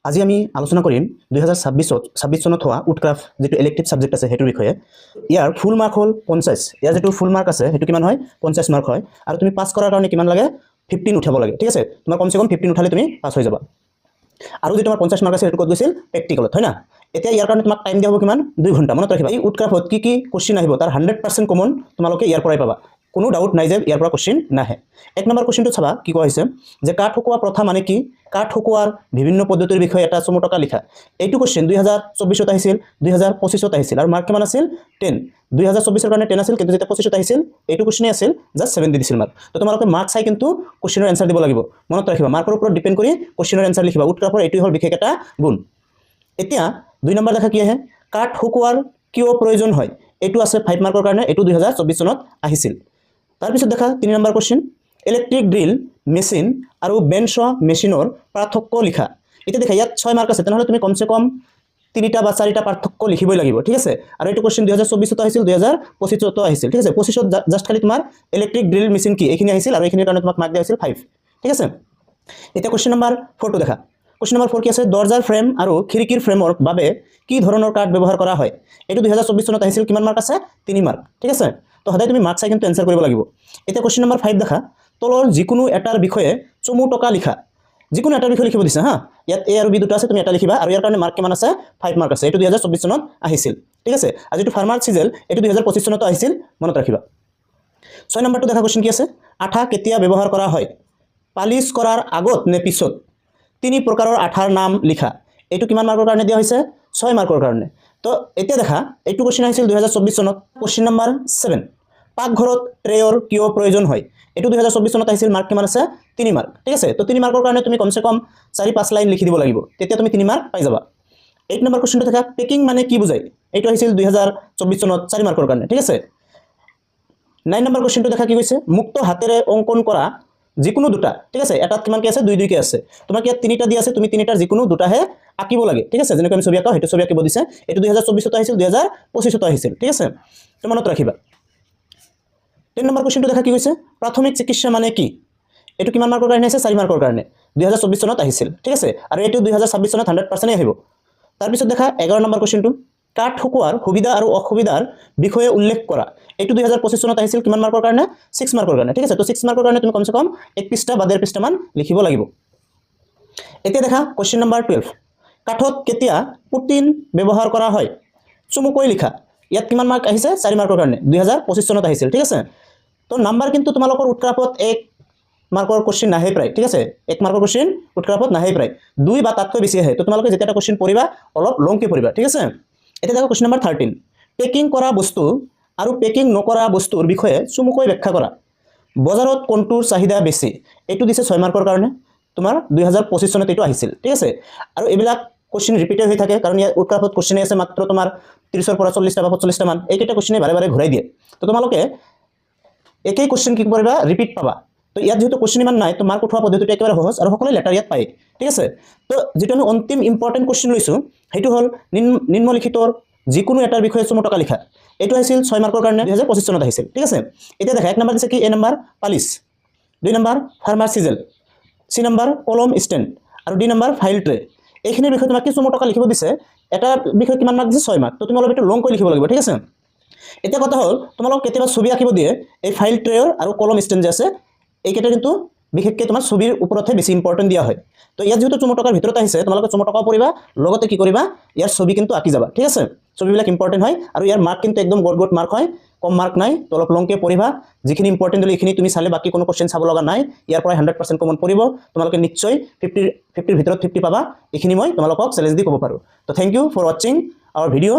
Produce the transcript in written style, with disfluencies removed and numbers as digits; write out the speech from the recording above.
আজি আমি আলোচনা কৰিম 2026 চনত হোৱা উডক্ৰাফ্ট যিটো ইলেক্টিভ সাবজেক্ট আছে হেতুৰ বিষয়ে। ইয়াৰ ফুল মাৰ্ক হল 50। ইয়াৰ যেটো ফুল মাৰ্ক আছে হেতু কিমান হয় 50 মাৰ্ক হয় আৰু তুমি পাস কৰাৰ কাৰণে কিমান লাগে 15 উঠাব লাগে, ঠিক আছে। তোমাৰ কমসে কম 15 উঠালে তুমি পাস হৈ যাবা। আৰু যে তোমাৰ 50 মাৰ্ক আছে হেতু কত গৈছিল প্ৰেক্টিকেলত, হয় না। এতিয়া ইয়াৰ কাৰণে তোমাক টাইম দিয়া হ'ব কিমান 2 ঘণ্টা। মনত ৰাখিবা এই উডক্ৰাফ্টত কি কোশ্চেন আহিব তাৰ 100% কমন তোমালোকে ইয়াৰ পৰাই পাবা। কোনো ডাউট নাই যে ইয়াৰ পৰা কোশ্চেন নাহে। এক নম্বৰ কোশ্চেনটো চাবা কি কোৱা হৈছে যে কাঠ শুকোৱা প্ৰথা মানে কি, কাঠ শুকোৱাৰ বিভিন্ন পদ্ধতিৰ বিষয়ে এটা চমুটকা লিখা। এইটো কোশ্চেন 2024 ত আহিছিল, 2025 ত আহিছিল আৰু মাৰ্ক কিমান আছিল 10। 2024 ৰ কাৰণে 10 আছিল, কিন্তু যেতিয়া 25 ত আহিছিল এইটো কোশ্চেনে আছিল জাস্ট 7 দি দিছিল মাৰ্ক। তো তোমালোকে মাৰ্ক চাই কিন্তু কোশ্চেনৰ এনসাৰ দিব লাগিব। মনত ৰাখিবা মাৰ্কৰ ওপৰত ডিপেন্ড কৰি কোশ্চেনৰ এনসাৰ লিখিবা। উডক্ৰাফ্টৰ এইটো হল বিশেষ এটা গুণ। এতিয়া 2 নম্বৰ দেখা কি আহে, কাঠ শুকোৱাৰ কিয় প্ৰয়োজন হয়। এইটো আছে 5 মাৰ্কৰ কাৰণে, এইটো 2024 চনত আহিছিল। তাৰ পিছত দেখা 3 number question, electric drill machine আৰু বেঞ্চ মেচিনৰ পাৰ্থক্য লিখা। এতিয়া দেখা ইয়াত 6 মাৰ্ক আছে, তেনেহলে তুমি কমসে কম 3টা বা 4টা পাৰ্থক্য লিখিবই লাগিব, ঠিক আছে। আৰু এইটো কোশ্চেন 2024 ত আহিছিল, 2025 ত আহিছিল, ঠিক আছে। 25 ত জাস্ট খালি তোমাৰ ইলেক্ট্ৰিক ড্ৰিল মেচিন কি এইখিনি আহিছিল আৰু এইখিনিৰ কাৰণে তোমাক মাৰ্ক দিয়া হৈছিল 5, ঠিক আছে। এতিয়া কোশ্চেন নম্বৰ 4 টো দেখা। কোশ্চেন নম্বৰ 4 কি আছে, দৰজাৰ ফ্ৰেম আৰু খিৰিকীৰ ফ্ৰেমৰ বাবে কি ধৰণৰ কাঠ ব্যৱহাৰ কৰা হয়। এইটো 2024 চনত আহিছিল, কিমান মাৰ্ক আছে 3 মাৰ্ক, ঠিক আছে। তো সদায় তুমি মাৰ্ক চাই কিন্তু এনসাৰ কৰিব লাগিব। এতিয়া কোশ্চেন নম্বৰ 5 দেখা, তলৰ যিকোনো এটাৰ বিষয়ে চমুটকা লিখা। যিকোনো এটাৰ বিষয়ে লিখিব দিছে হা। ইয়াত এ আৰু বি দুটা আছে, তুমি এটা লিখিবা আৰু ইয়াৰ কাৰণে মাৰ্ক কিমান আছে 5 মাৰ্ক আছে। এইটো 2024 চনত আহিছিল, ঠিক আছে। আৰু যেটো ফাৰ্মাৰ চিজেল এইটো 2025 চনত আহিছিল, মনত ৰাখিবা। 6 নম্বৰটো দেখা কোশ্চেন কি আছে, আঠা কেতিয়া ব্যৱহাৰ কৰা হয়, পালিশ কৰাৰ আগত নে পিছত। 3 প্ৰকাৰৰ আঠাৰ নাম লিখা। এইটো কিমান মাৰ্কৰ কাৰণে দিয়া হৈছে 6 মাৰ্কৰ কাৰণে। তো এতিয়া দেখা এইটো কোশ্চেন আহিছিল 2024 চনত। কোশ্চেন নম্বৰ 7, পাকঘৰত ট্ৰেৰ কিয় প্ৰয়োজন হয়। এইটো 2024 চনত আহিছিল, মাৰ্ক কিমান আছে 3 মাৰ্ক, ঠিক আছে। তো 3 মাৰ্কৰ কাৰণে তুমি কমসে কম 4-5 লাইন লিখি দিব লাগিব, তেতিয়া তুমি 3 মাৰ্ক পাই যাবা। 8 নম্বৰ কোশ্চেনটো দেখা, পেকিং মানে কি বুজায়। এইটো আহিছিল 2024 চনত 4 মাৰ্কৰ কাৰণে, ঠিক আছে। 9 নম্বৰ কোশ্চেনটো দেখা কি কৈছে, মুক্ত হাতেৰে অঙ্কন কৰা যিকোনো দুটা, ঠিক আছে। এটাত কিমান কি আছে 2 2 কে আছে। তোমাক ইয়াত 3টা দি আছে, তুমি 3টাৰ যিকোনো দুটাহে আঁকিব লাগে, ঠিক আছে। যেনেকৈ আমি ছবি আঁকাও সেইটো ছবি আঁকিব দিছে। এইটো 2024 ত আহিছিল, 2025 ত আহিছিল, ঠিক আছে। তো মনত ৰাখিবা। 3 নম্বৰ কোশ্চেনটো দেখা কি কৈছে, প্ৰাথমিক চিকিৎসা মানে কি। এইটো কিমান মাৰ্কৰ কাৰণে আছে 4 মাৰ্কৰ কাৰণে, 2024 চনত আহিছিল, ঠিক আছে। আৰু এইটো 2026 চনত 100% আহিব। তাৰ পিছত দেখা 11 নম্বৰ কোশ্চেনটো, কাঠ শুকোৱাৰ সুবিধা আৰু অসুবিধাৰ বিষয়ে উল্লেখ কৰা। এইটো 2025 চনত আহিছিল, কিমান মাৰ্কৰ কাৰণে 6 মাৰ্কৰ কাৰণে, ঠিক আছে। তো 6 মাৰ্কৰ কাৰণে তুমি কমসে কম 1 পৃষ্ঠা বা 1.5 পৃষ্ঠা মান লিখিব লাগিব। এতিয়া দেখা কোশ্চেন নম্বৰ 12, কাঠত কেতিয়া পুটিন ব্যৱহাৰ কৰা হয়, চমুকৈ লিখা। ইয়াত কিমান মাৰ্ক আহিছে 4 মাৰ্কৰ কাৰণে, 2025 চনত আহিছিল, ঠিক আছে। তো নাম্বাৰ কিন্তু তোমালোকৰ উডক্ৰাফ্টত 1 মাৰ্কৰ কোশ্চেন নাহে প্ৰায়, ঠিক আছে। 1 মাৰ্কৰ কোশ্চেন উডক্ৰাফ্টত নাহে প্ৰায়, 2 বা তাতকৈ বেছি আহে। তো তোমালোকে যেটা কোশ্চেন পঢ়িবা অলপ লংকে পঢ়িবা, ঠিক আছে। এতিয়া দেখো কোশ্চেন নম্বৰ 13, পেকিং কৰা বস্তু আৰু পেকিং নকৰা বস্তুৰ বিষয়ে চমুকৈ ব্যাখ্যা কৰা। বজাৰত কোনটোৰ চাহিদা বেছি। এইটো দিছে 6 মাৰ্কৰ কাৰণে, তোমাৰ 2025 চনত এইটো আহিছিল, ঠিক আছে। আৰু এইবিলাক কোশ্চেন ৰিপিটেড হৈ থাকে, কাৰণ ইয়াত উডক্ৰাফ্টত কোশ্চেন আছে মাত্ৰ তোমাৰ 30 পৰা 40টা বা 45টা মান। এইকেইটা কোশ্চেনে বাৰে বাৰে ঘূৰাই দিয়ে। তো তোমালোকে একেই কোশ্চেন কি কৰিবা ৰিপিট পাবা। তো ইয়াত যেহেতু কোশ্চেন ইমান নাই, তো মাৰ্ক উঠোৱা পদ্ধতিটো একেবাৰে সহজ আৰু সকলোৱে লেটাৰ ইয়াত পায়, ঠিক আছে। তো যেটো আমি অন্তিম ইম্পৰ্টেন্ট কোশ্চেন লৈছো সেইটো হল নিম্নলিখিতৰ যিকোনো এটাৰ বিষয়ে চমুটকা লিখা। এইটো আহিছিল 6 মাৰ্কৰ কাৰণে, 2025 চনত আহিছিল, ঠিক আছে। এতিয়া দেখা 1 নম্বৰ দিছে কি, এ number polish, 2 number farmer chisel, 3 number কলম ষ্টেণ্ড আৰু 2 নম্বৰ ফাইল ট্ৰে। এইখিনিৰ বিষয়ে তোমাক কি চমুটকা লিখিব দিছে, এটা বিষয়ে কিমান মাৰ্ক দিছে 6 মাৰ্ক। তো তুমি অলপ এইটো লংকৈ লিখিব লাগিব, ঠিক আছে। এতিয়া কথা হল তোমালোক কেতিয়াবা ছবি আঁকিব দিয়ে, এই ফাইল ট্ৰেৰ আৰু কলম ষ্টেণ্ড যে আছে এইকেইটা কিন্তু বিশেষকৈ তোমাৰ ছবিৰ ওপৰতহে বেছি ইম্পৰ্টেন্ট দিয়া হয়। তো ইয়াত যেহেতু চমুটকাৰ ভিতৰত আহিছে, তোমালোকে চমুটকাও পঢ়িবা লগতে কি কৰিবা ইয়াৰ ছবি কিন্তু আঁকি যাবা, ঠিক আছে। ছবিবিলাক ইম্পৰ্টেন্ট হয় আৰু ইয়াৰ মাৰ্ক কিন্তু একদম গড মাৰ্ক হয়, কম মাৰ্ক নাই। তো অলপ লংকে পঢ়িবা, যিখিনি ইম্পৰ্টেন্ট দিলে এইখিনি তুমি চালে বাকি কোনো কোশ্চেন চাব লগা নাই। ইয়াৰ পৰা 100% কমন পৰিব, তোমালোকে নিশ্চয় 50ৰ ভিতৰত 50 পাবা। এইখিনি মই তোমালোকক চ্যালেঞ্জ দি ক'ব পাৰো। তো thank you for watching our video'.